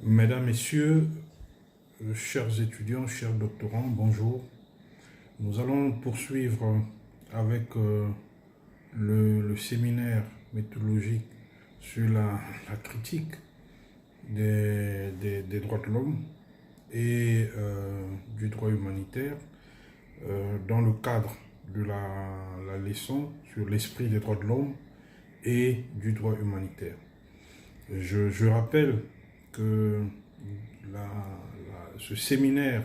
Mesdames, Messieurs, chers étudiants, chers doctorants, bonjour. Nous allons poursuivre avec le séminaire méthodologique sur la critique des droits de l'homme et du droit humanitaire dans le cadre de la leçon sur l'esprit des droits de l'homme et du droit humanitaire. Je rappelle que ce séminaire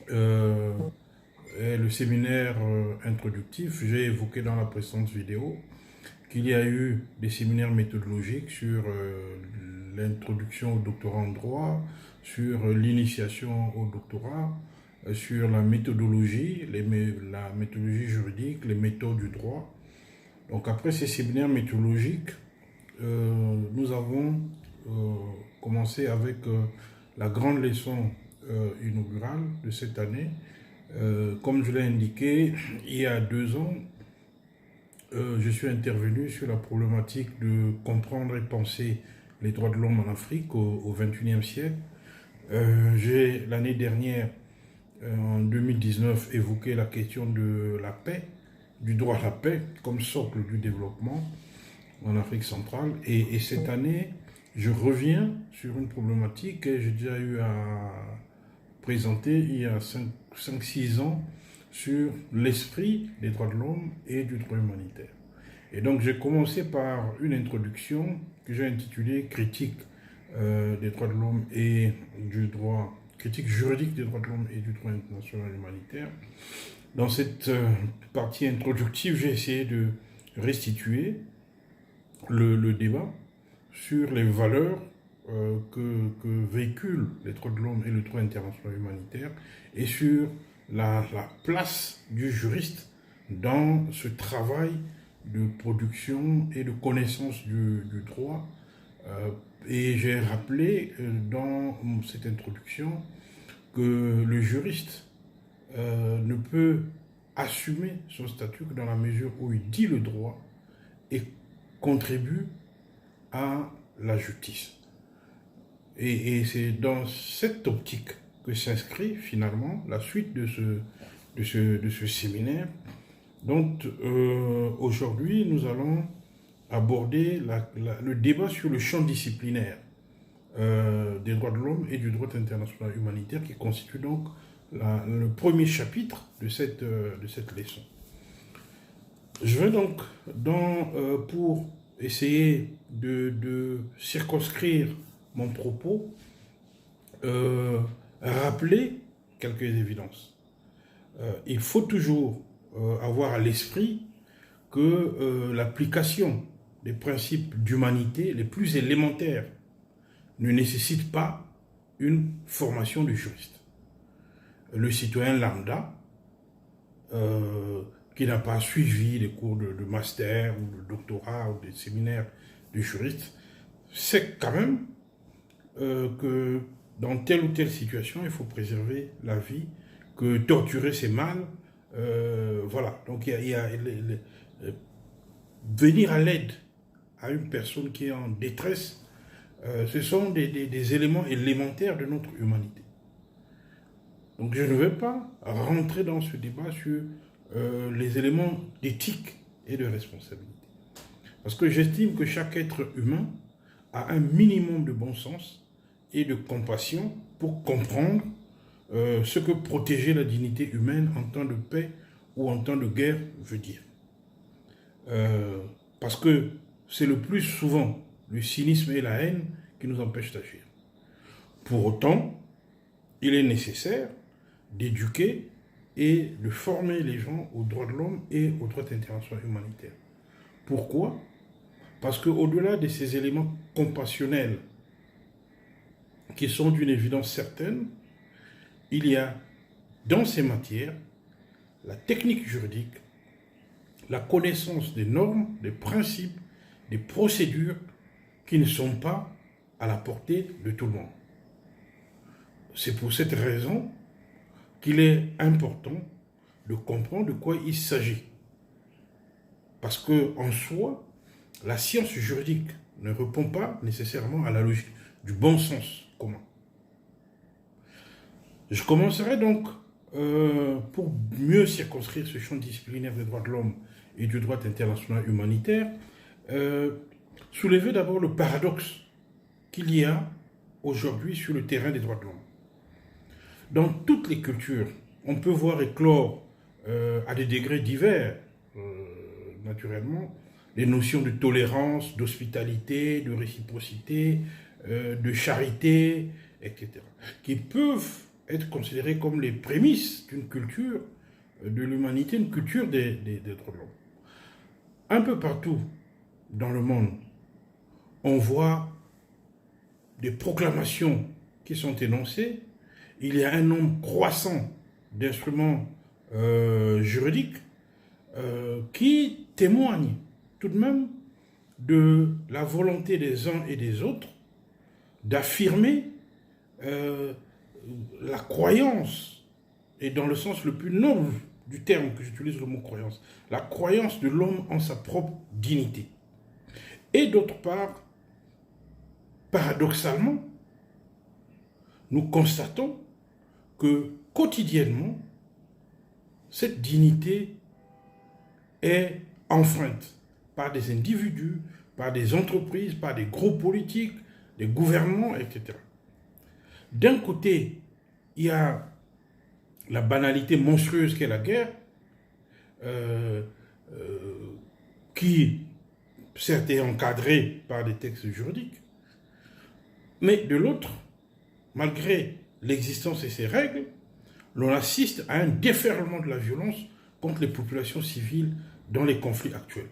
est le séminaire introductif. J'ai évoqué dans la précédente vidéo qu'il y a eu des séminaires méthodologiques sur l'introduction au doctorat en droit, sur l'initiation au doctorat, sur la méthodologie, la méthodologie juridique, les méthodes du droit. Donc après ces séminaires méthodologiques, nous avons commencé avec la grande leçon inaugurale de cette année. Comme je l'ai indiqué, il y a 2 ans, je suis intervenu sur la problématique de comprendre et penser les droits de l'homme en Afrique au XXIe siècle. J'ai l'année dernière, en 2019, évoqué la question de la paix, du droit à la paix comme socle du développement en Afrique centrale. Et cette année, je reviens sur une problématique que j'ai déjà eu à présenter il y a 5-6 ans sur l'esprit des droits de l'homme et du droit humanitaire. Et donc j'ai commencé par une introduction que j'ai intitulée Critique des droits de l'homme et du droit, critique juridique des droits de l'homme et du droit international humanitaire. Dans cette partie introductive, j'ai essayé de restituer le débat sur les valeurs que véhiculent les droits de l'homme et le droit international humanitaire et sur la place du juriste dans ce travail de production et de connaissance du droit. Et j'ai rappelé dans cette introduction que le juriste ne peut assumer son statut que dans la mesure où il dit le droit et contribue à la justice. Et c'est dans cette optique que s'inscrit finalement la suite de ce séminaire. Donc aujourd'hui, nous allons aborder le débat sur le champ disciplinaire des droits de l'homme et du droit international humanitaire qui constitue donc le premier chapitre de cette leçon. Je vais donc, pour essayer de circonscrire mon propos, rappeler quelques évidences. Il faut toujours avoir à l'esprit que l'application des principes d'humanité les plus élémentaires ne nécessite pas une formation de juriste. Le citoyen lambda, qui n'a pas suivi des cours de master ou de doctorat ou des séminaires de juriste, sait quand même que dans telle ou telle situation, il faut préserver la vie, que torturer c'est mal. Voilà, donc il y a venir à l'aide à une personne qui est en détresse, ce sont des éléments élémentaires de notre humanité. Donc je ne vais pas rentrer dans ce débat sur les éléments d'éthique et de responsabilité. Parce que j'estime que chaque être humain a un minimum de bon sens et de compassion pour comprendre ce que protéger la dignité humaine en temps de paix ou en temps de guerre veut dire. Parce que c'est le plus souvent le cynisme et la haine qui nous empêchent d'agir. Pour autant, il est nécessaire d'éduquer et de former les gens aux droits de l'homme et aux droits internationaux humanitaires. Pourquoi ? Parce qu'au-delà de ces éléments compassionnels qui sont d'une évidence certaine, il y a dans ces matières la technique juridique, la connaissance des normes, des principes, des procédures qui ne sont pas à la portée de tout le monde. C'est pour cette raison qu'il est important de comprendre de quoi il s'agit. Parce qu'en soi, la science juridique ne répond pas nécessairement à la logique du bon sens commun. Je commencerai donc, pour mieux circonscrire ce champ disciplinaire des droits de l'homme et du droit international humanitaire, soulever d'abord le paradoxe qu'il y a aujourd'hui sur le terrain des droits de l'homme. Dans toutes les cultures, on peut voir éclore à des degrés divers, naturellement, les notions de tolérance, d'hospitalité, de réciprocité, de charité, etc., qui peuvent être considérées comme les prémices d'une culture de l'humanité, une culture des droits de l'homme. Un peu partout dans le monde, on voit des proclamations qui sont énoncées. Il y a un nombre croissant d'instruments juridiques qui témoignent tout de même de la volonté des uns et des autres d'affirmer la croyance, et dans le sens le plus noble du terme que j'utilise le mot croyance, la croyance de l'homme en sa propre dignité. Et d'autre part, paradoxalement, nous constatons que quotidiennement, cette dignité est enfreinte par des individus, par des entreprises, par des groupes politiques, des gouvernements, etc. D'un côté, il y a la banalité monstrueuse qu'est la guerre, qui certes est encadrée par des textes juridiques, mais de l'autre, malgré l'existence et ses règles, l'on assiste à un déferlement de la violence contre les populations civiles dans les conflits actuels.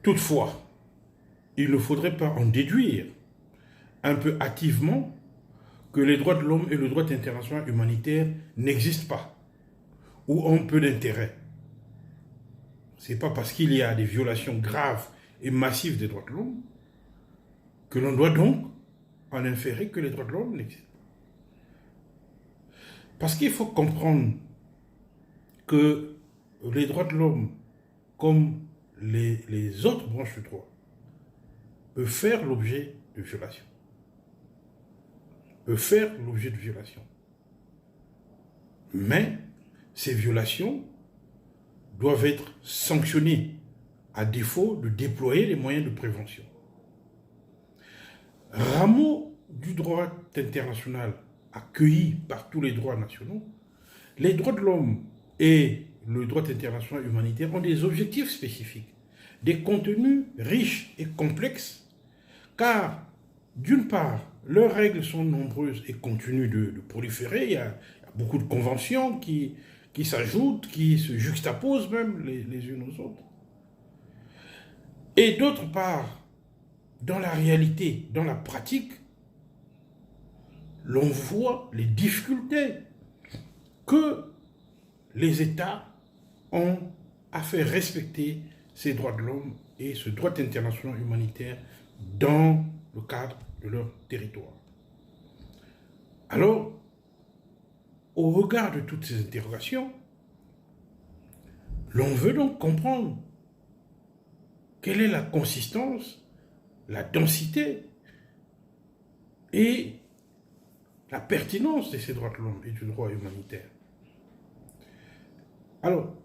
Toutefois, il ne faudrait pas en déduire un peu hâtivement que les droits de l'homme et le droit international humanitaire n'existent pas ou ont peu d'intérêt. Ce n'est pas parce qu'il y a des violations graves et massives des droits de l'homme que l'on doit donc en inférer que les droits de l'homme n'existent pas. Parce qu'il faut comprendre que les droits de l'homme, comme les autres branches du droit, peuvent faire l'objet de violations. Mais ces violations doivent être sanctionnées à défaut de déployer les moyens de prévention. Rameau du droit international accueilli par tous les droits nationaux, les droits de l'homme et le droit international humanitaire ont des objectifs spécifiques, des contenus riches et complexes, car d'une part, leurs règles sont nombreuses et continuent de proliférer. Il y a beaucoup de conventions qui s'ajoutent, qui se juxtaposent même les unes aux autres. Et d'autre part, dans la réalité, dans la pratique, l'on voit les difficultés que les États ont à faire respecter ces droits de l'homme et ce droit international humanitaire dans le cadre de leur territoire. Alors, au regard de toutes ces interrogations, l'on veut donc comprendre quelle est la consistance, la densité et la pertinence de ces droits de l'homme et du droit humanitaire. Alors,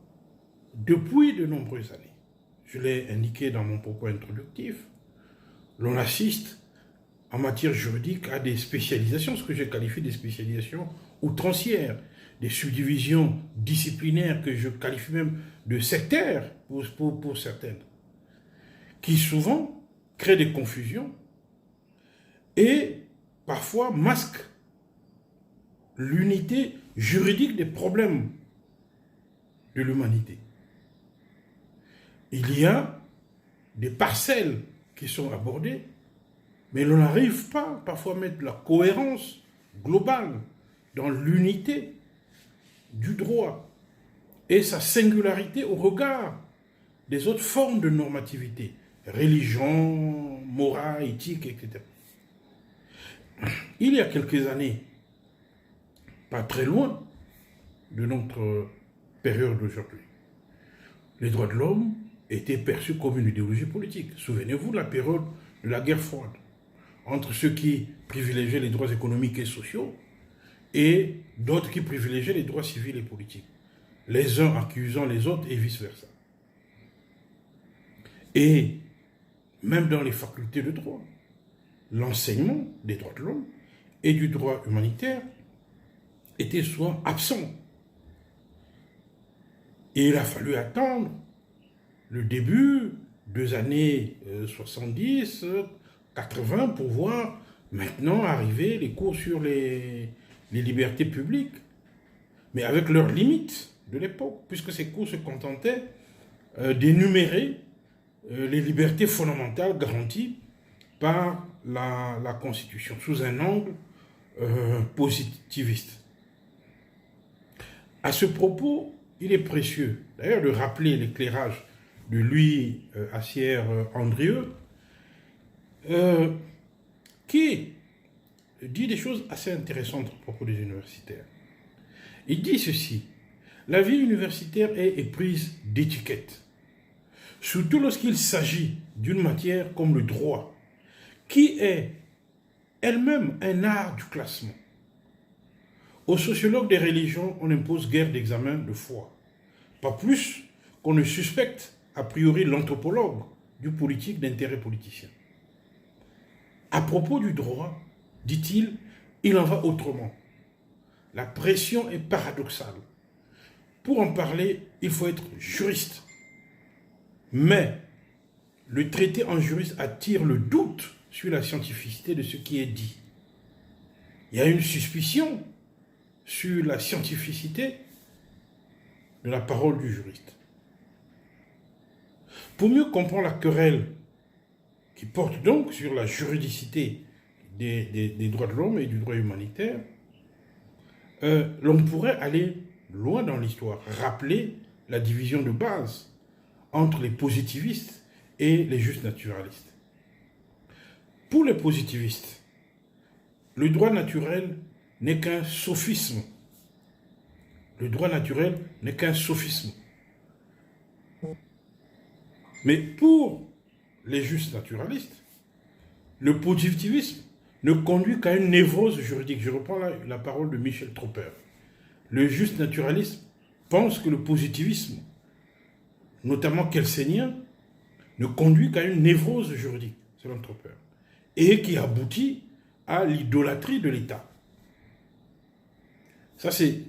depuis de nombreuses années, je l'ai indiqué dans mon propos introductif, l'on assiste en matière juridique à des spécialisations, ce que je qualifie de spécialisations outrancières, des subdivisions disciplinaires que je qualifie même de sectaires pour certaines, qui souvent créent des confusions et parfois masquent l'unité juridique des problèmes de l'humanité. Il y a des parcelles qui sont abordées, mais l'on n'arrive pas parfois à mettre la cohérence globale dans l'unité du droit et sa singularité au regard des autres formes de normativité, religion, morale, éthique, etc. Il y a quelques années, pas très loin de notre période d'aujourd'hui, les droits de l'homme était perçue comme une idéologie politique. Souvenez-vous de la période de la guerre froide, entre ceux qui privilégiaient les droits économiques et sociaux et d'autres qui privilégiaient les droits civils et politiques, les uns accusant les autres et vice-versa. Et même dans les facultés de droit, l'enseignement des droits de l'homme et du droit humanitaire était souvent absent. Et il a fallu attendre le début des années 70, 80 pour voir maintenant arriver les cours sur les libertés publiques, mais avec leurs limites de l'époque, puisque ces cours se contentaient d'énumérer les libertés fondamentales garanties par la Constitution, sous un angle positiviste. À ce propos, il est précieux, d'ailleurs, de rappeler l'éclairage de Louis Assière-Andrieux, qui dit des choses assez intéressantes à propos des universitaires. Il dit ceci: la vie universitaire est éprise d'étiquettes, surtout lorsqu'il s'agit d'une matière comme le droit, qui est elle-même un art du classement. Aux sociologues des religions, on n'impose guère d'examen de foi, pas plus qu'on ne suspecte a priori l'anthropologue du politique d'intérêt politicien. À propos du droit, dit-il, il en va autrement. La pression est paradoxale. Pour en parler, il faut être juriste. Mais le traité en juriste attire le doute sur la scientificité de ce qui est dit. Il y a une suspicion sur la scientificité de la parole du juriste. Pour mieux comprendre la querelle qui porte donc sur la juridicité des droits de l'homme et du droit humanitaire, l'on pourrait aller loin dans l'histoire, rappeler la division de base entre les positivistes et les justes naturalistes. Pour les positivistes, le droit naturel n'est qu'un sophisme. Le droit naturel n'est qu'un sophisme. Mais pour les justes naturalistes, le positivisme ne conduit qu'à une névrose juridique. Je reprends la parole de Michel Tropper. Le juste naturalisme pense que le positivisme, notamment kelseyien, ne conduit qu'à une névrose juridique, selon Tropper, et qui aboutit à l'idolâtrie de l'État. Ça, c'est...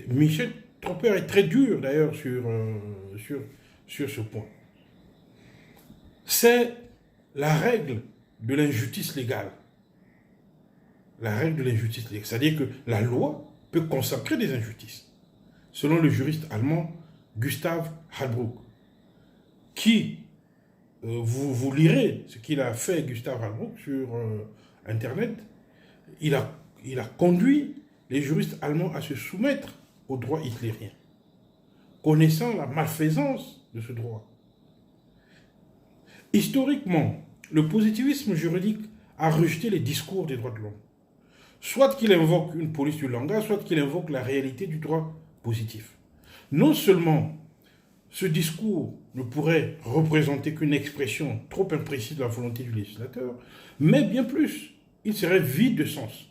Michel Tropper est très dur, d'ailleurs, sur ce point. C'est la règle de l'injustice légale. La règle de l'injustice légale. C'est-à-dire que la loi peut consacrer des injustices. Selon le juriste allemand Gustav Hallbruck, qui, vous lirez ce qu'il a fait, Gustav Hallbruck, sur Internet, il a conduit les juristes allemands à se soumettre au droit hitlérien, connaissant la malfaisance de ce droit. Historiquement, le positivisme juridique a rejeté les discours des droits de l'homme. Soit qu'il invoque une police du langage, soit qu'il invoque la réalité du droit positif. Non seulement ce discours ne pourrait représenter qu'une expression trop imprécise de la volonté du législateur, mais bien plus, il serait vide de sens.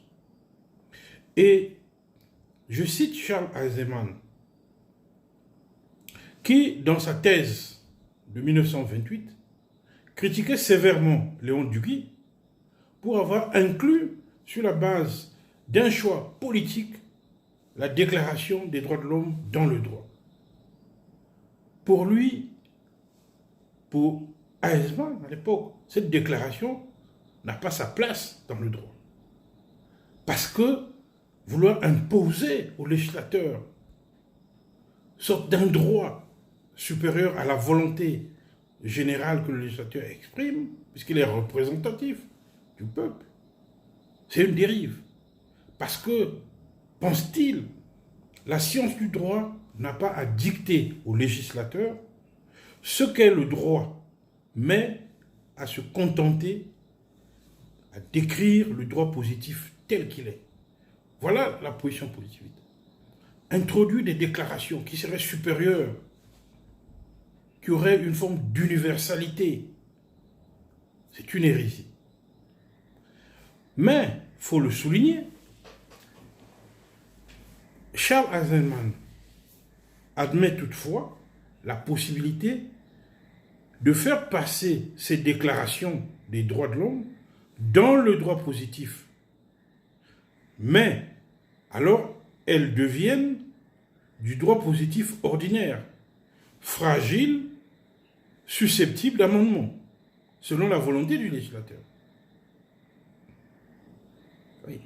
Et je cite Charles Eisenman, qui, dans sa thèse de 1928, critiquait sévèrement Léon Duguay pour avoir inclus, sur la base d'un choix politique, la déclaration des droits de l'homme dans le droit. Pour lui, pour Eisenman à l'époque, cette déclaration n'a pas sa place dans le droit. Parce que vouloir imposer au législateur sorte d'un droit supérieur à la volonté générale que le législateur exprime, puisqu'il est représentatif du peuple, c'est une dérive. Parce que, pense-t-il, la science du droit n'a pas à dicter au législateur ce qu'est le droit, mais à se contenter, à décrire le droit positif tel qu'il est. Voilà la position positiviste. Introduire des déclarations qui seraient supérieures qui aurait une forme d'universalité. C'est une hérésie. Mais, il faut le souligner, Charles Eisenman admet toutefois la possibilité de faire passer ces déclarations des droits de l'homme dans le droit positif. Mais, alors, elles deviennent du droit positif ordinaire, fragile, susceptible d'amendement, selon la volonté du législateur. Oui.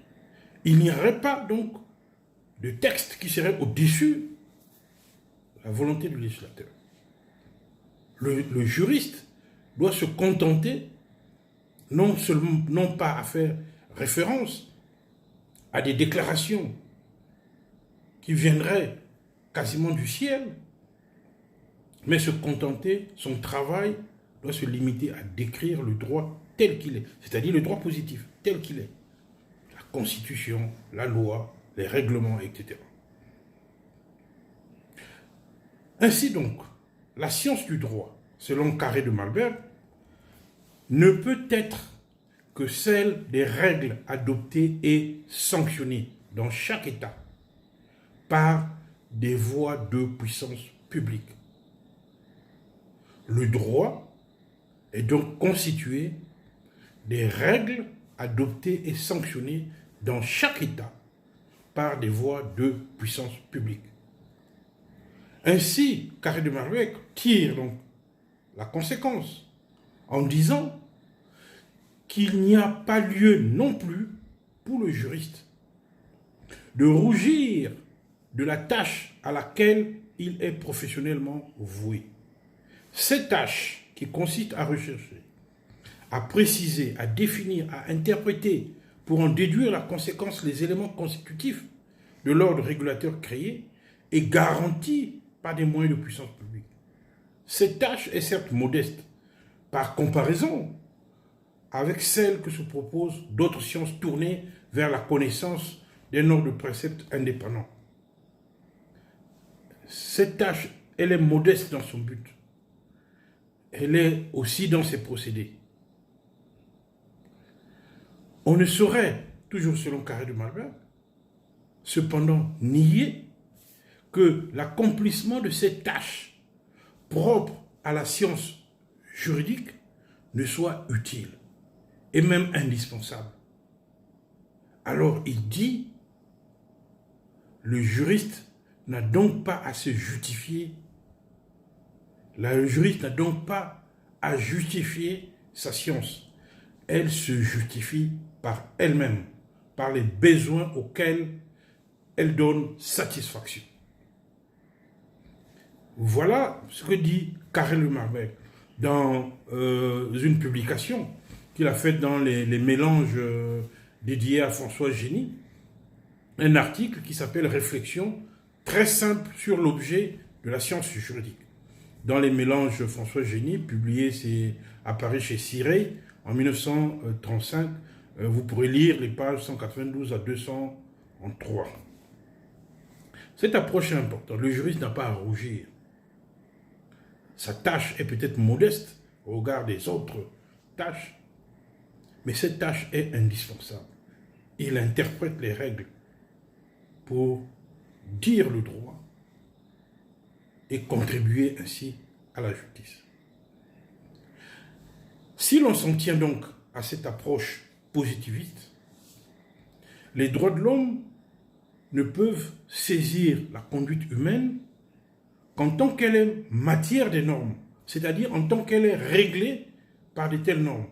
Il n'y aurait pas donc de texte qui serait au-dessus de la volonté du législateur. Le juriste doit se contenter non pas à faire référence à des déclarations qui viendraient quasiment du ciel, mais se contenter, son travail doit se limiter à décrire le droit tel qu'il est, c'est-à-dire le droit positif tel qu'il est. La Constitution, la loi, les règlements, etc. Ainsi donc, la science du droit, selon Carré de Malberg, ne peut être que celle des règles adoptées et sanctionnées dans chaque État par des voies de puissance publique. Le droit est donc constitué des règles adoptées et sanctionnées dans chaque État par des voies de puissance publique. Ainsi, Carré de Malberg tire donc la conséquence en disant qu'il n'y a pas lieu non plus pour le juriste de rougir de la tâche à laquelle il est professionnellement voué. Cette tâche qui consiste à rechercher, à préciser, à définir, à interpréter, pour en déduire la conséquence, les éléments constitutifs de l'ordre régulateur créé, est garantie par des moyens de puissance publique. Cette tâche est certes modeste, par comparaison avec celle que se proposent d'autres sciences tournées vers la connaissance d'un ordre de préceptes indépendants. Cette tâche, elle est modeste dans son but. Elle est aussi dans ses procédés. On ne saurait, toujours selon Carré de Malberg, cependant nier que l'accomplissement de cette tâche propre à la science juridique ne soit utile et même indispensable. Alors il dit, le juriste n'a donc pas à se justifier. Le juriste n'a donc pas à justifier sa science. Elle se justifie par elle-même, par les besoins auxquels elle donne satisfaction. Voilà ce que dit Carré de Malberg dans une publication qu'il a faite dans les mélanges dédiés à François Génie, un article qui s'appelle « Réflexion très simple sur l'objet de la science juridique ». Dans les mélanges François Génie, publié à Paris chez Cirey en 1935, vous pourrez lire les pages 192 à 203. Cette approche est importante. Le juriste n'a pas à rougir. Sa tâche est peut-être modeste au regard des autres tâches, mais cette tâche est indispensable. Il interprète les règles pour dire le droit et contribuer ainsi à la justice. Si l'on s'en tient donc à cette approche positiviste, les droits de l'homme ne peuvent saisir la conduite humaine qu'en tant qu'elle est matière des normes, c'est-à-dire en tant qu'elle est réglée par de telles normes.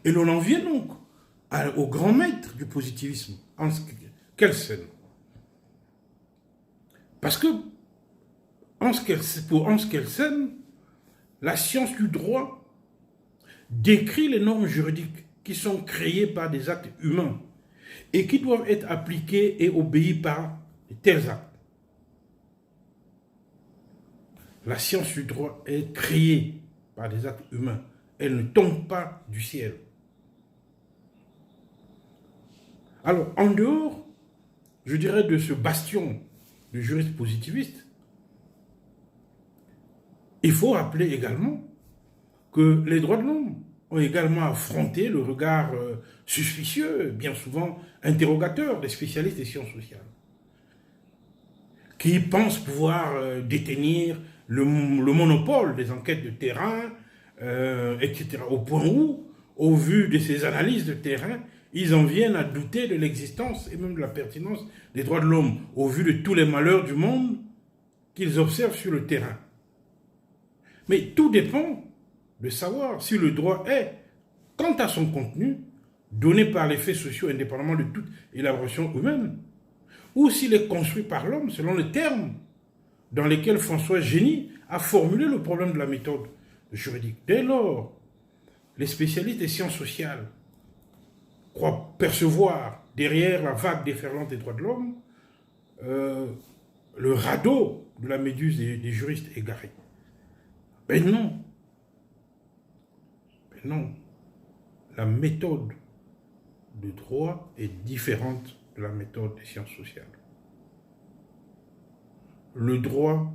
Et l'on en vient donc au grand maître du positivisme, Hans Kelsen. Parce que pour Hans Kelsen, la science du droit décrit les normes juridiques qui sont créées par des actes humains et qui doivent être appliqués et obéis par de tels actes. La science du droit est créée par des actes humains. Elle ne tombe pas du ciel. Alors, en dehors, je dirais, de ce bastion de juristes positivistes, Il faut rappeler également que les droits de l'homme ont également affronté le regard suspicieux, bien souvent interrogateur des spécialistes des sciences sociales, qui pensent pouvoir détenir le monopole des enquêtes de terrain, etc. Au point où, au vu de ces analyses de terrain, ils en viennent à douter de l'existence et même de la pertinence des droits de l'homme, au vu de tous les malheurs du monde qu'ils observent sur le terrain. Mais tout dépend de savoir si le droit est, quant à son contenu, donné par les faits sociaux indépendamment de toute élaboration humaine, ou s'il est construit par l'homme selon les termes dans lesquels François Génie a formulé le problème de la méthode juridique. Dès lors, les spécialistes des sciences sociales croient percevoir derrière la vague déferlante des droits de l'homme le radeau de la méduse des juristes égarés. Ben non. Ben non. La méthode de droit est différente de la méthode des sciences sociales. Le droit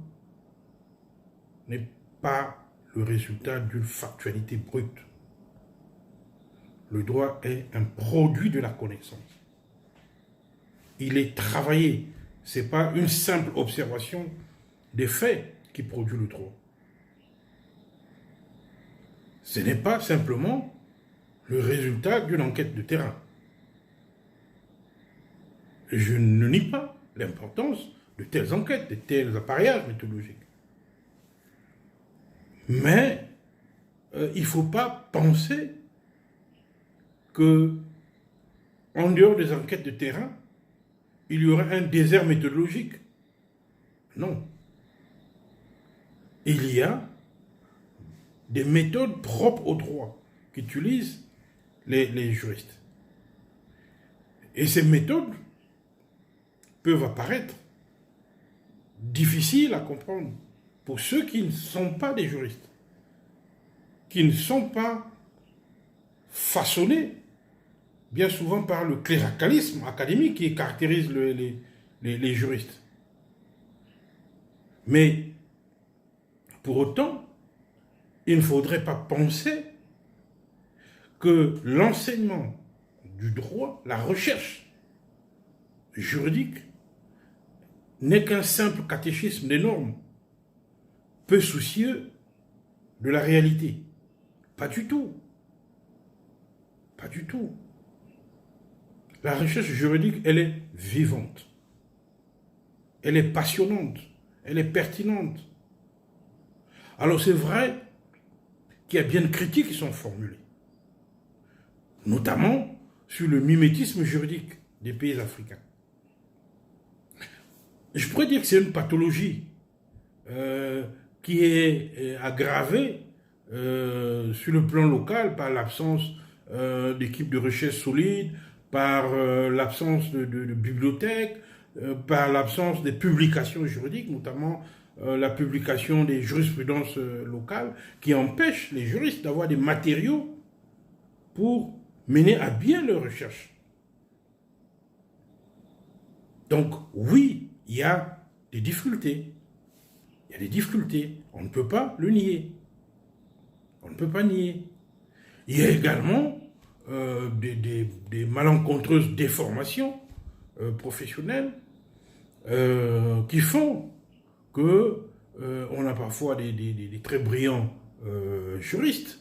n'est pas le résultat d'une factualité brute. Le droit est un produit de la connaissance. Il est travaillé. Ce n'est pas une simple observation des faits qui produit le droit. Ce n'est pas simplement le résultat d'une enquête de terrain. Je ne nie pas l'importance de telles enquêtes, de tels appareillages méthodologiques. Mais il ne faut pas penser que, en dehors des enquêtes de terrain, il y aurait un désert méthodologique. Non. Il y a des méthodes propres au droit qu'utilisent les juristes. Et ces méthodes peuvent apparaître difficiles à comprendre pour ceux qui ne sont pas des juristes, qui ne sont pas façonnés bien souvent par le cléricalisme académique qui caractérise les juristes. Mais pour autant, il ne faudrait pas penser que l'enseignement du droit, la recherche juridique, n'est qu'un simple catéchisme des normes, peu soucieux de la réalité. Pas du tout. Pas du tout. La recherche juridique, elle est vivante. Elle est passionnante. Elle est pertinente. Alors c'est vrai qu'il y a bien de critiques qui sont formulées, notamment sur le mimétisme juridique des pays africains. Je pourrais dire que c'est une pathologie qui est aggravée sur le plan local par l'absence d'équipes de recherche solides, par l'absence de bibliothèques, par l'absence des publications juridiques, notamment la publication des jurisprudences locales, qui empêchent les juristes d'avoir des matériaux pour mener à bien leurs recherches. Donc oui, il y a des difficultés. Il y a des difficultés. On ne peut pas le nier. On ne peut pas nier. Il y a également des malencontreuses déformations professionnelles qui font que on a parfois des très brillants juristes,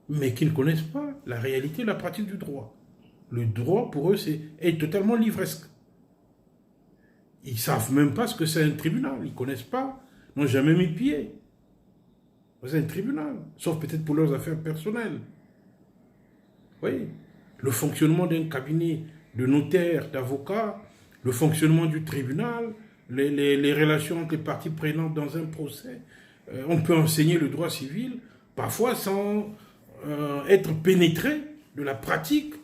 mais qui ne connaissent pas la réalité, la pratique du droit. Le droit, pour eux, est totalement livresque. Ils ne savent même pas ce que c'est un tribunal. Ils ne connaissent pas, n'ont jamais mis pied dans un tribunal, sauf peut-être pour leurs affaires personnelles. Oui, le fonctionnement d'un cabinet de notaire, d'avocat, le fonctionnement du tribunal, les relations entre les parties prenantes dans un procès. On peut enseigner le droit civil, parfois sans être pénétré de la pratique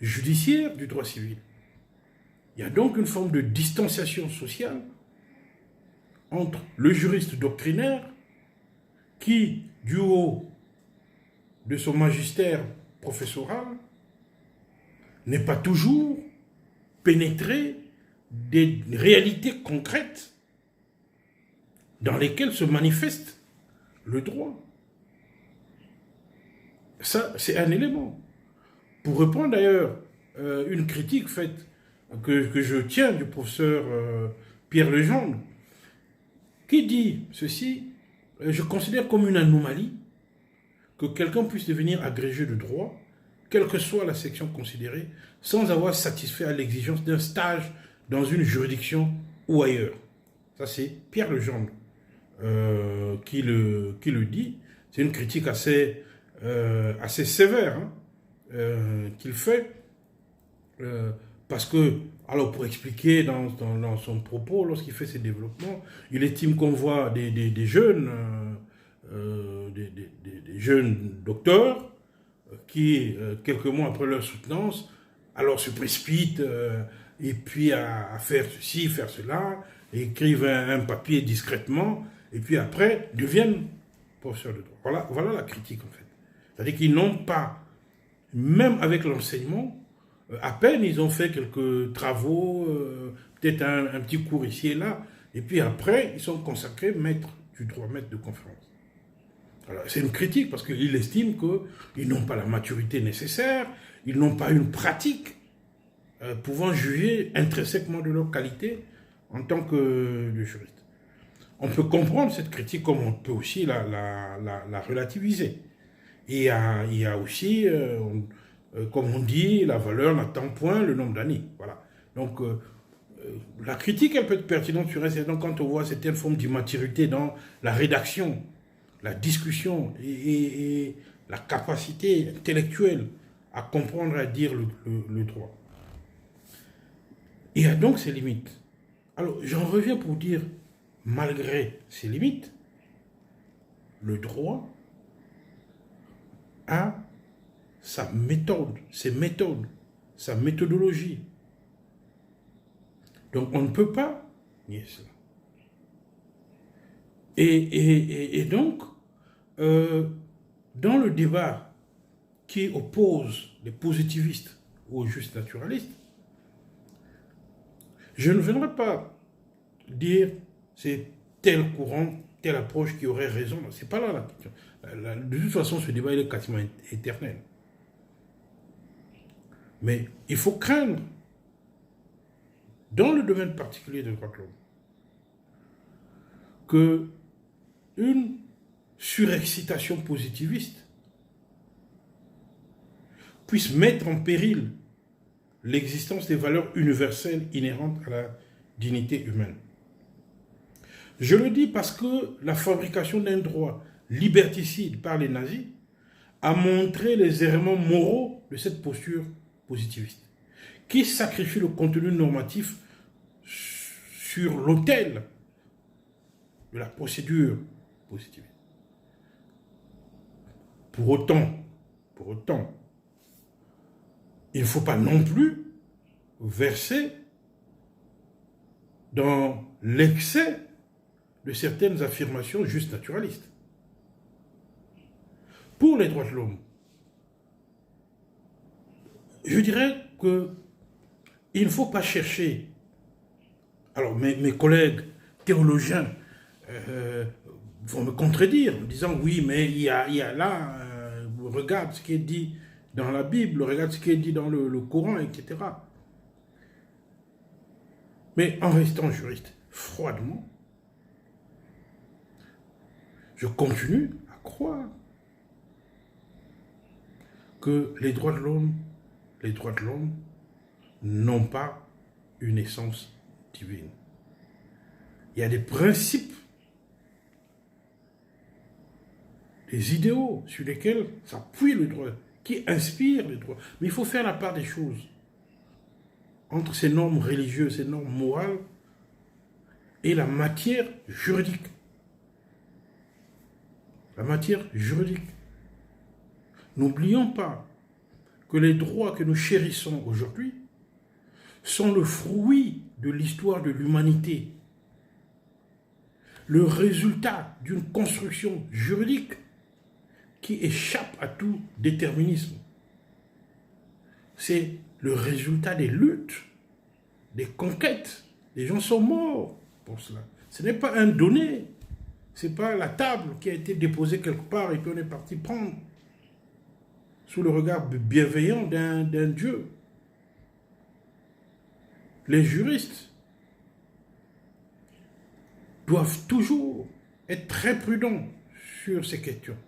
judiciaire du droit civil. Il y a donc une forme de distanciation sociale entre le juriste doctrinaire qui, du haut de son magistère professoral, n'est pas toujours pénétré des réalités concrètes dans lesquels se manifeste le droit. Ça, c'est un élément. Pour reprendre d'ailleurs une critique faite, que je tiens du professeur Pierre Legendre, qui dit ceci: je considère comme une anomalie que quelqu'un puisse devenir agrégé de droit, quelle que soit la section considérée, sans avoir satisfait à l'exigence d'un stage dans une juridiction ou ailleurs. Ça, c'est Pierre Legendre qui le dit. C'est une critique assez sévère qu'il fait, parce que, alors pour expliquer dans son propos, lorsqu'il fait ses développements, il estime qu'on voit des jeunes, des jeunes docteurs qui, quelques mois après leur soutenance, alors se précipitent et puis à faire ceci, faire cela, écrivent un papier discrètement, et puis après deviennent professeurs de droit. Voilà la critique en fait. C'est-à-dire qu'ils n'ont pas, même avec l'enseignement, à peine ils ont fait quelques travaux, peut-être un petit cours ici et là, et puis après ils sont consacrés maîtres du droit, maîtres de conférence. C'est une critique parce qu'il estime qu'ils n'ont pas la maturité nécessaire, ils n'ont pas une pratique pouvant juger intrinsèquement de leur qualité en tant que juriste. On peut comprendre cette critique comme on peut aussi la relativiser. Et il y a aussi, comme on dit, la valeur n'attend point le nombre d'années. Voilà. Donc, la critique, elle peut être pertinente sur elle. Donc, quand on voit certaines formes d'immaturité dans la rédaction, la discussion et la capacité intellectuelle à comprendre et à dire le droit. Il y a donc ses limites. Alors, j'en reviens pour dire, malgré ses limites, le droit a sa méthode, ses méthodes, sa méthodologie. Donc, on ne peut pas nier cela. Et donc, dans le débat qui oppose les positivistes aux justes naturalistes, je ne viendrai pas dire c'est tel courant, telle approche qui aurait raison. C'est pas là la question. De toute façon, ce débat il est quasiment éternel. Mais il faut craindre, dans le domaine particulier des droits de l'homme, que une surexcitation positiviste puisse mettre en péril l'existence des valeurs universelles inhérentes à la dignité humaine. Je le dis parce que la fabrication d'un droit liberticide par les nazis a montré les errements moraux de cette posture positiviste, qui sacrifie le contenu normatif sur l'autel de la procédure positiviste. Pour autant, il ne faut pas non plus verser dans l'excès de certaines affirmations juste naturalistes. Pour les droits de l'homme, je dirais qu'il ne faut pas chercher. Alors, mes collègues théologiens vont me contredire en disant oui, mais il y a là, regarde ce qui est dit dans la Bible, regarde ce qui est dit dans le Coran, etc. Mais en restant juriste froidement, je continue à croire que les droits de l'homme n'ont pas une essence divine. Il y a des principes, des idéaux sur lesquels s'appuie le droit, qui inspirent le droit. Mais il faut faire la part des choses entre ces normes religieuses, ces normes morales et la matière juridique. La matière juridique. N'oublions pas que les droits que nous chérissons aujourd'hui sont le fruit de l'histoire de l'humanité, le résultat d'une construction juridique qui échappe à tout déterminisme. C'est le résultat des luttes, des conquêtes. Les gens sont morts pour cela. Ce n'est pas un donné Ce n'est pas la table qui a été déposée quelque part et qu'on est parti prendre sous le regard bienveillant d'un Dieu. Les juristes doivent toujours être très prudents sur ces questions.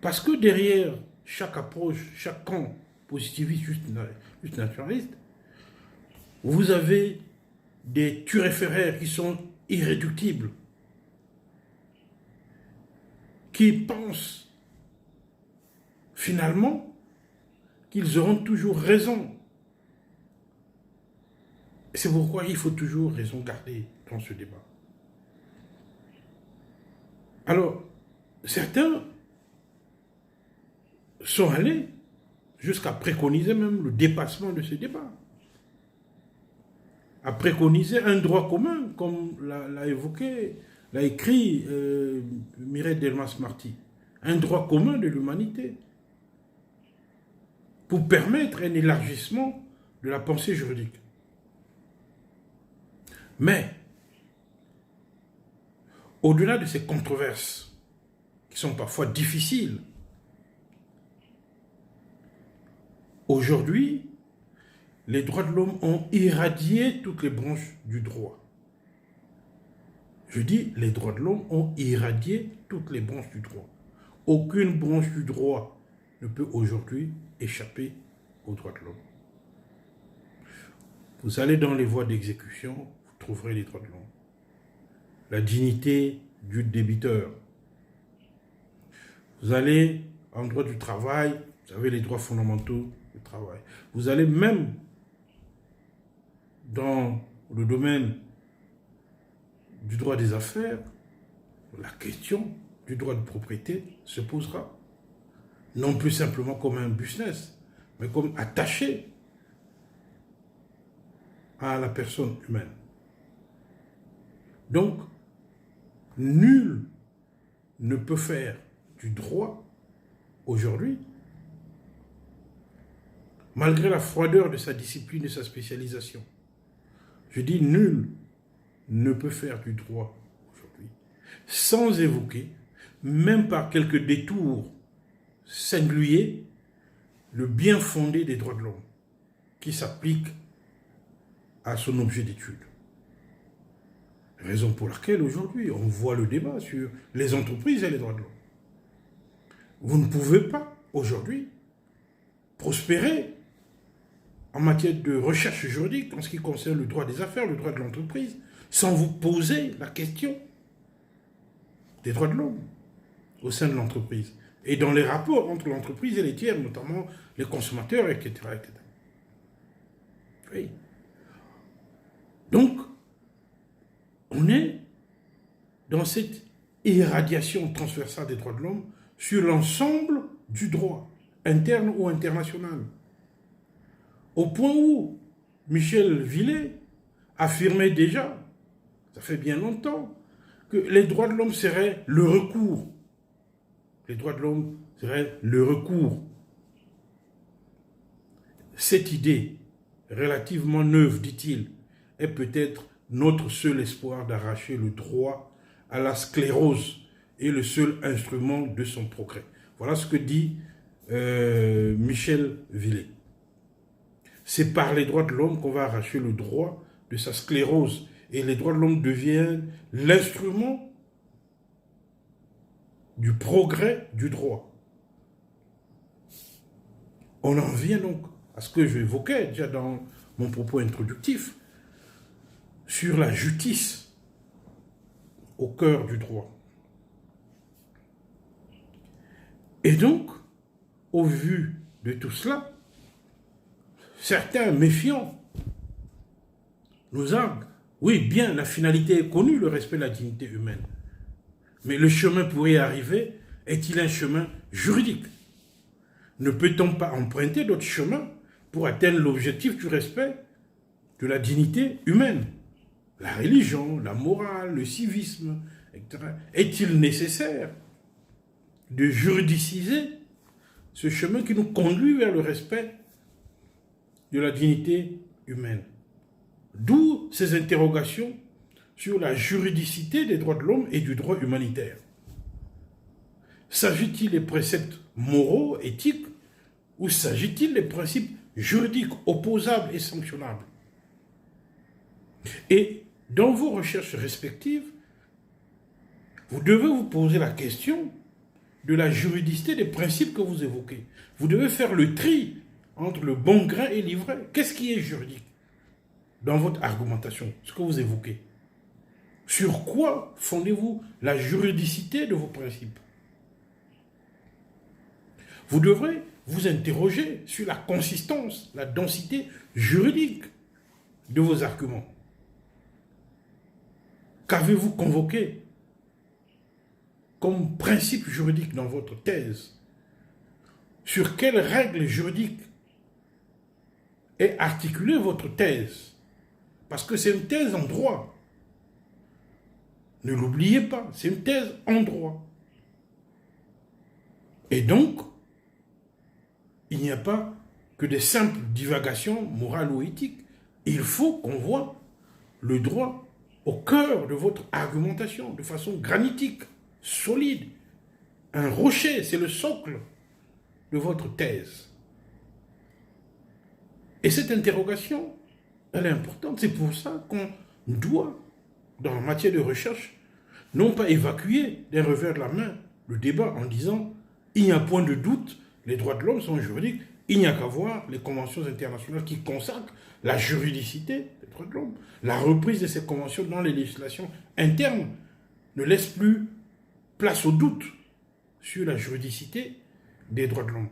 Parce que derrière chaque approche, chaque camp positiviste, juste naturaliste, vous avez des turéféraires qui sont irréductibles, qui pensent finalement qu'ils auront toujours raison. C'est pourquoi il faut toujours raison garder dans ce débat. Alors, certains sont allés jusqu'à préconiser même le dépassement de ce débat, à préconiser un droit commun, comme l'a évoqué, l'a écrit Mireille Delmas-Marty, un droit commun de l'humanité, pour permettre un élargissement de la pensée juridique. Mais, au-delà de ces controverses, qui sont parfois difficiles, aujourd'hui, les droits de l'homme ont irradié toutes les branches du droit. Je dis, les droits de l'homme ont irradié toutes les branches du droit. Aucune branche du droit ne peut aujourd'hui échapper aux droits de l'homme. Vous allez dans les voies d'exécution, vous trouverez les droits de l'homme. La dignité du débiteur. Vous allez en droit du travail, vous avez les droits fondamentaux du travail. Vous allez même dans le domaine du droit des affaires, la question du droit de propriété se posera. Non plus simplement comme un business, mais comme attaché à la personne humaine. Donc, nul ne peut faire du droit aujourd'hui, malgré la froideur de sa discipline et sa spécialisation. Je dis nul ne peut faire du droit aujourd'hui sans évoquer, même par quelques détours singuliers, le bien fondé des droits de l'homme qui s'applique à son objet d'étude. Raison pour laquelle aujourd'hui on voit le débat sur les entreprises et les droits de l'homme. Vous ne pouvez pas aujourd'hui prospérer en matière de recherche juridique en ce qui concerne le droit des affaires, le droit de l'entreprise, sans vous poser la question des droits de l'homme au sein de l'entreprise et dans les rapports entre l'entreprise et les tiers, notamment les consommateurs, etc. etc. Oui. Donc, on est dans cette irradiation transversale des droits de l'homme sur l'ensemble du droit, interne ou international. Au point où Michel Villet affirmait déjà, ça fait bien longtemps, que les droits de l'homme seraient le recours. Les droits de l'homme seraient le recours. Cette idée, relativement neuve, dit-il, est peut-être notre seul espoir d'arracher le droit à la sclérose et le seul instrument de son progrès. Voilà ce que dit Michel Villet. C'est par les droits de l'homme qu'on va arracher le droit de sa sclérose et les droits de l'homme deviennent l'instrument du progrès du droit. On en vient donc à ce que j'évoquais déjà dans mon propos introductif sur la justice au cœur du droit. Et donc, au vu de tout cela, certains méfiants nous arguent, oui, bien, la finalité est connue, le respect de la dignité humaine. Mais le chemin pour y arriver est-il un chemin juridique? Ne peut-on pas emprunter d'autres chemins pour atteindre l'objectif du respect de la dignité humaine? La religion, la morale, le civisme, etc. Est-il nécessaire de juridiciser ce chemin qui nous conduit vers le respect de la dignité humaine? D'où ces interrogations sur la juridicité des droits de l'homme et du droit humanitaire. S'agit-il des préceptes moraux, éthiques, ou s'agit-il des principes juridiques opposables et sanctionnables? Et dans vos recherches respectives, vous devez vous poser la question de la juridicité des principes que vous évoquez. Vous devez faire le tri entre le bon grain et l'ivraie. Qu'est-ce qui est juridique dans votre argumentation, ce que vous évoquez? Sur quoi fondez-vous la juridicité de vos principes? Vous devrez vous interroger sur la consistance, la densité juridique de vos arguments. Qu'avez-vous convoqué comme principe juridique dans votre thèse? Sur quelles règles juridiques est articulée votre thèse? Parce que c'est une thèse en droit. Ne l'oubliez pas, c'est une thèse en droit. Et donc, il n'y a pas que des simples divagations morales ou éthiques. Il faut qu'on voit le droit au cœur de votre argumentation, de façon granitique, solide. Un rocher, c'est le socle de votre thèse. Et cette interrogation, elle est importante. C'est pour ça qu'on doit, dans la matière de recherche, non pas évacuer d'un revers de la main le débat en disant « il n'y a point de doute, les droits de l'homme sont juridiques, il n'y a qu'à voir les conventions internationales qui consacrent la juridicité des droits de l'homme. La reprise de ces conventions dans les législations internes ne laisse plus place au doute sur la juridicité des droits de l'homme. »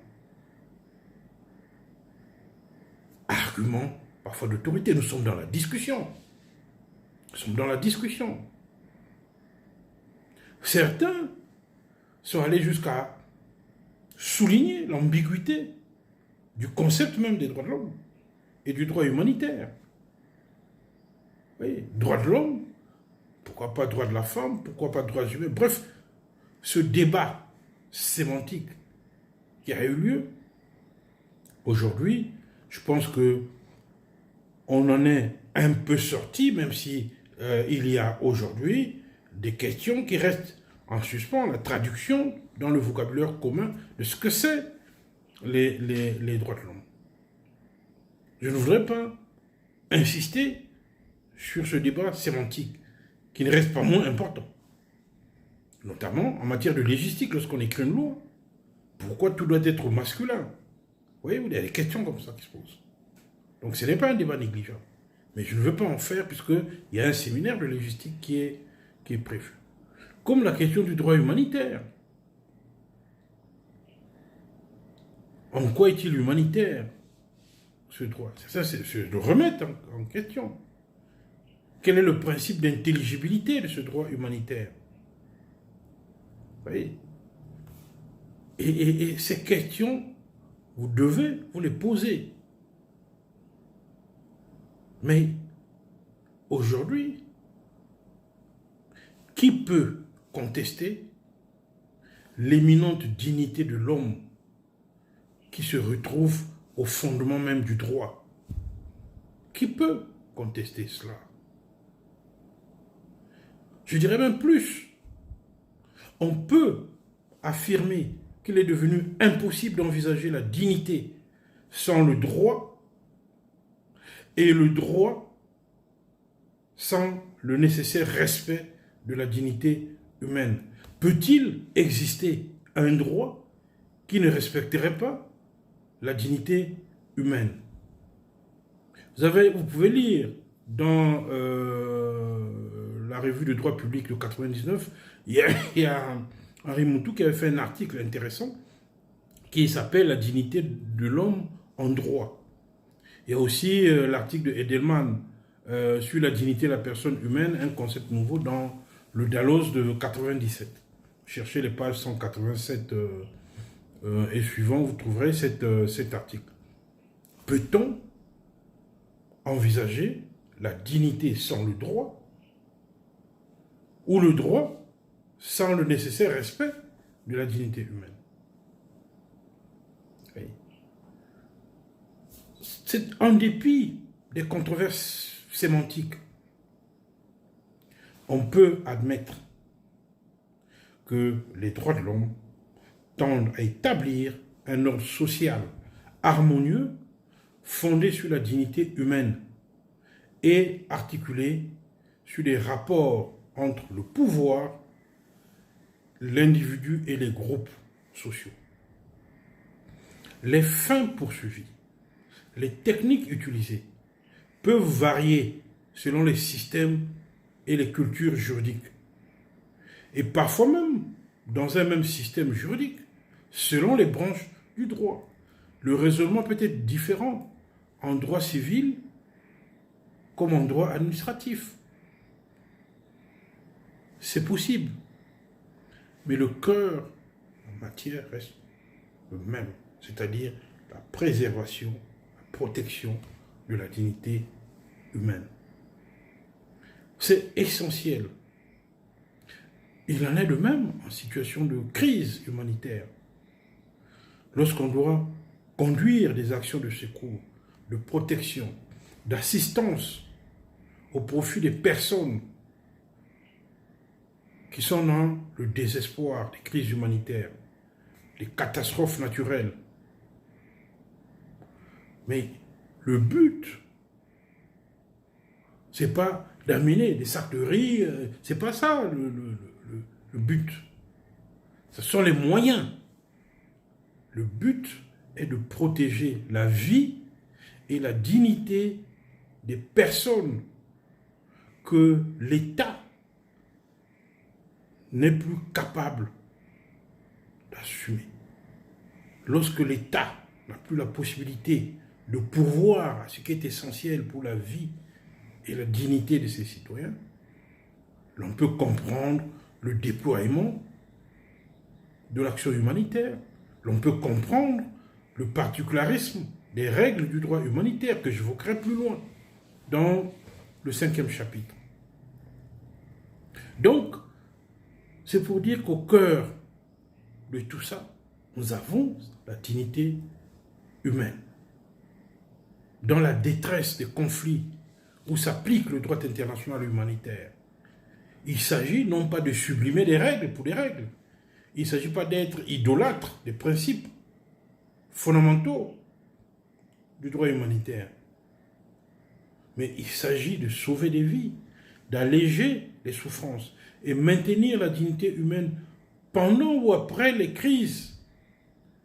Argument parfois d'autorité, nous sommes dans la discussion. Nous sommes dans la discussion. Certains sont allés jusqu'à souligner l'ambiguïté du concept même des droits de l'homme et du droit humanitaire. Oui, droit de l'homme, pourquoi pas droit de la femme, pourquoi pas droits humains. Bref, ce débat sémantique qui a eu lieu, aujourd'hui, je pense que on en est un peu sorti, même si il y a aujourd'hui des questions qui restent en suspens, la traduction dans le vocabulaire commun de ce que c'est les droits de l'homme. Je ne voudrais pas insister sur ce débat sémantique qui ne reste pas moins important, notamment en matière de légistique lorsqu'on écrit une loi. Pourquoi tout doit être masculin? Vous voyez, il y a des questions comme ça qui se posent. Donc ce n'est pas un débat négligeable. Mais je ne veux pas en faire puisqu'il y a un séminaire de légistique qui est prévu. Comme la question du droit humanitaire. En quoi est-il humanitaire, ce droit? C'est ça, c'est de remettre en question. Quel est le principe d'intelligibilité de ce droit humanitaire? Vous voyez? Et ces questions, vous devez vous les poser. Mais aujourd'hui, qui peut contester l'éminente dignité de l'homme qui se retrouve au fondement même du droit? Qui peut contester cela? Je dirais même plus. On peut affirmer qu'il est devenu impossible d'envisager la dignité sans le droit et le droit sans le nécessaire respect de la dignité humaine. Peut-il exister un droit qui ne respecterait pas la dignité humaine? Vous pouvez lire dans la revue de droit public de 99, il y a Henri Moutou qui avait fait un article intéressant qui s'appelle « La dignité de l'homme en droit ». Il y a aussi l'article de Edelman sur la dignité de la personne humaine, un concept nouveau dans le Dalloz de 97. Cherchez les pages 187 et suivants, vous trouverez cet article. Peut-on envisager la dignité sans le droit ou le droit sans le nécessaire respect de la dignité humaine? Oui. C'est en dépit des controverses sémantiques, on peut admettre que les droits de l'homme tendent à établir un ordre social harmonieux fondé sur la dignité humaine et articulé sur les rapports entre le pouvoir, l'individu et les groupes sociaux. Les fins poursuivies, les techniques utilisées peuvent varier selon les systèmes et les cultures juridiques. Et parfois même, dans un même système juridique, selon les branches du droit. Le raisonnement peut être différent en droit civil comme en droit administratif. C'est possible. Mais le cœur en matière reste le même, c'est-à-dire la préservation, la protection de la dignité humaine. C'est essentiel. Il en est de même en situation de crise humanitaire. Lorsqu'on doit conduire des actions de secours, de protection, d'assistance au profit des personnes qui sont dans le désespoir des crises humanitaires, des catastrophes naturelles. Mais le but, c'est pas d'amener des sacs de riz, c'est pas ça le but. Ce sont les moyens. Le but est de protéger la vie et la dignité des personnes que l'État n'est plus capable d'assumer. Lorsque l'État n'a plus la possibilité de pourvoir à ce qui est essentiel pour la vie et la dignité de ses citoyens, l'on peut comprendre le déploiement de l'action humanitaire. L'on peut comprendre le particularisme des règles du droit humanitaire que j'évoquerai plus loin dans le 5e chapitre. Donc, c'est pour dire qu'au cœur de tout ça, nous avons la dignité humaine. Dans la détresse des conflits où s'applique le droit international humanitaire, il s'agit non pas de sublimer des règles pour des règles, il ne s'agit pas d'être idolâtre des principes fondamentaux du droit humanitaire, mais il s'agit de sauver des vies, d'alléger les souffrances et maintenir la dignité humaine pendant ou après les crises.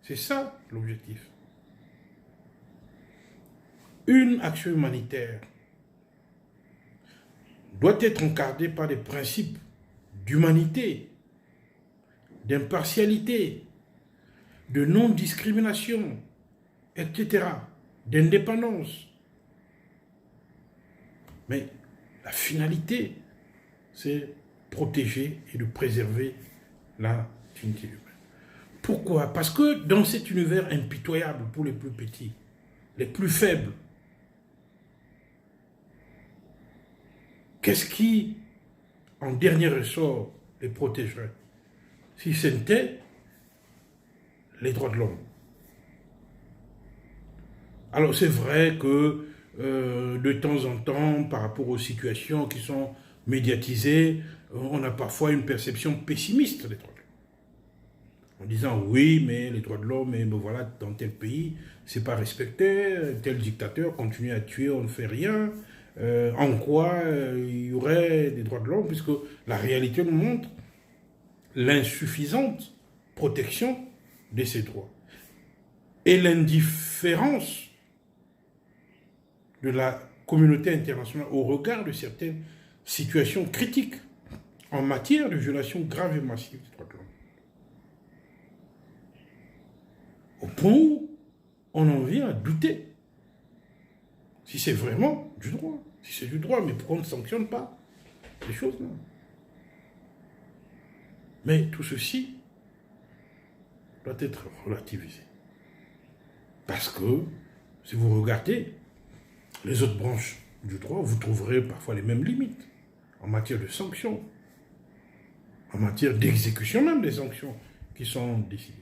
C'est ça l'objectif. Une action humanitaire doit être encadrée par des principes d'humanité, d'impartialité, de non-discrimination, etc., d'indépendance. Mais la finalité, c'est protéger et de préserver la dignité humaine. Pourquoi? Parce que dans cet univers impitoyable pour les plus petits, les plus faibles, qu'est-ce qui, en dernier ressort, les protégerait? Si c'était les droits de l'homme. Alors c'est vrai que de temps en temps, par rapport aux situations qui sont médiatisées, on a parfois une perception pessimiste des droits de l'homme. En disant oui, mais les droits de l'homme, mais voilà, dans tel pays, c'est pas respecté, tel dictateur continue à tuer, on ne fait rien. En quoi il y aurait des droits de l'homme, puisque la réalité nous montre l'insuffisante protection de ces droits et l'indifférence de la communauté internationale au regard de certaines situations critiques en matière de violation grave et massive des droits de l'homme. Au point où on en vient à douter si c'est vraiment du droit. Si c'est du droit, mais pourquoi on ne sanctionne pas les choses là? Mais tout ceci doit être relativisé. Parce que, si vous regardez les autres branches du droit, vous trouverez parfois les mêmes limites en matière de sanctions, en matière d'exécution même des sanctions qui sont décidées.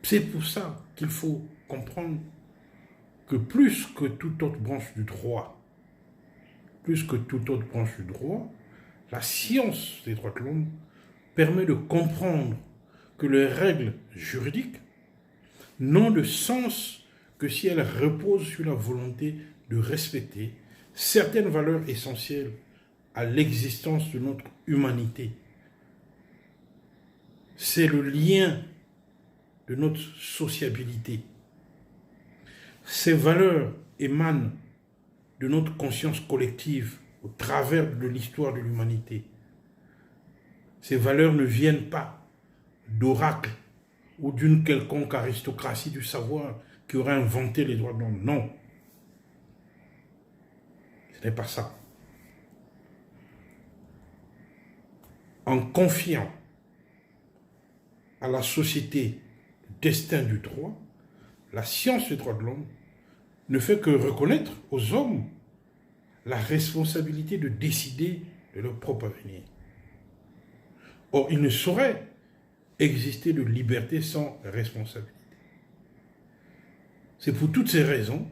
C'est pour ça qu'il faut comprendre que plus que toute autre branche du droit, plus que toute autre branche du droit, la science des droits de l'homme permet de comprendre que les règles juridiques n'ont de sens que si elles reposent sur la volonté de respecter certaines valeurs essentielles à l'existence de notre humanité. C'est le lien de notre sociabilité. Ces valeurs émanent de notre conscience collective au travers de l'histoire de l'humanité. Ces valeurs ne viennent pas d'oracles ou d'une quelconque aristocratie du savoir qui aurait inventé les droits de l'homme. Non. Ce n'est pas ça. En confiant à la société le destin du droit, la science des droits de l'homme ne fait que reconnaître aux hommes la responsabilité de décider de leur propre avenir. Or, il ne saurait exister de liberté sans responsabilité. C'est pour toutes ces raisons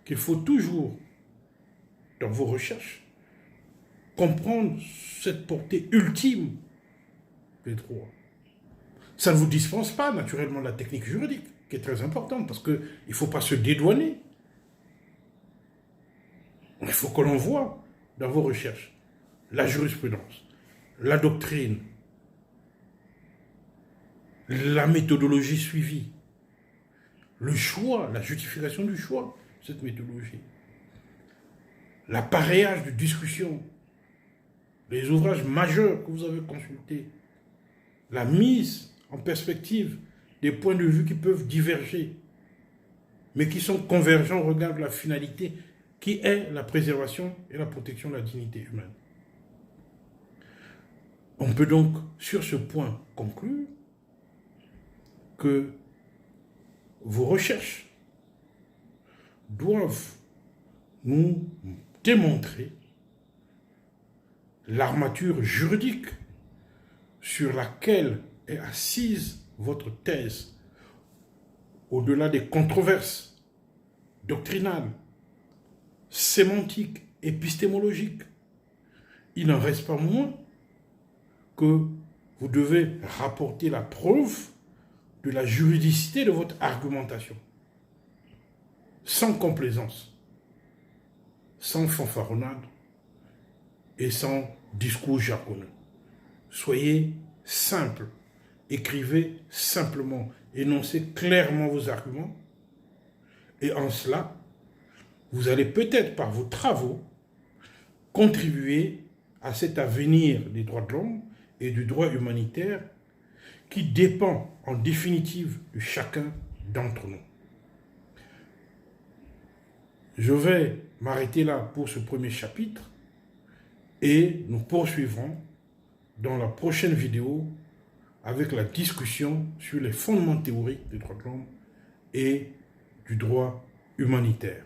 qu'il faut toujours, dans vos recherches, comprendre cette portée ultime des droits. Ça ne vous dispense pas, naturellement, de la technique juridique, qui est très importante, parce qu'il ne faut pas se dédouaner. Il faut que l'on voit dans vos recherches la jurisprudence, la doctrine, la méthodologie suivie, le choix, la justification du choix de cette méthodologie, l'appareillage de discussion, les ouvrages majeurs que vous avez consultés, la mise en perspective des points de vue qui peuvent diverger, mais qui sont convergents au regard de la finalité qui est la préservation et la protection de la dignité humaine. On peut donc, sur ce point, conclure que vos recherches doivent nous démontrer l'armature juridique sur laquelle est assise votre thèse, au-delà des controverses doctrinales, sémantiques, épistémologiques. Il n'en reste pas moins que vous devez rapporter la preuve de la juridicité de votre argumentation, sans complaisance, sans fanfaronnade et sans discours jargonneux. Soyez simple, écrivez simplement, énoncez clairement vos arguments, et en cela, vous allez peut-être par vos travaux contribuer à cet avenir des droits de l'homme et du droit humanitaire qui dépend en définitive de chacun d'entre nous. Je vais m'arrêter là pour ce premier chapitre et nous poursuivrons dans la prochaine vidéo avec la discussion sur les fondements théoriques des droits de l'homme et du droit humanitaire.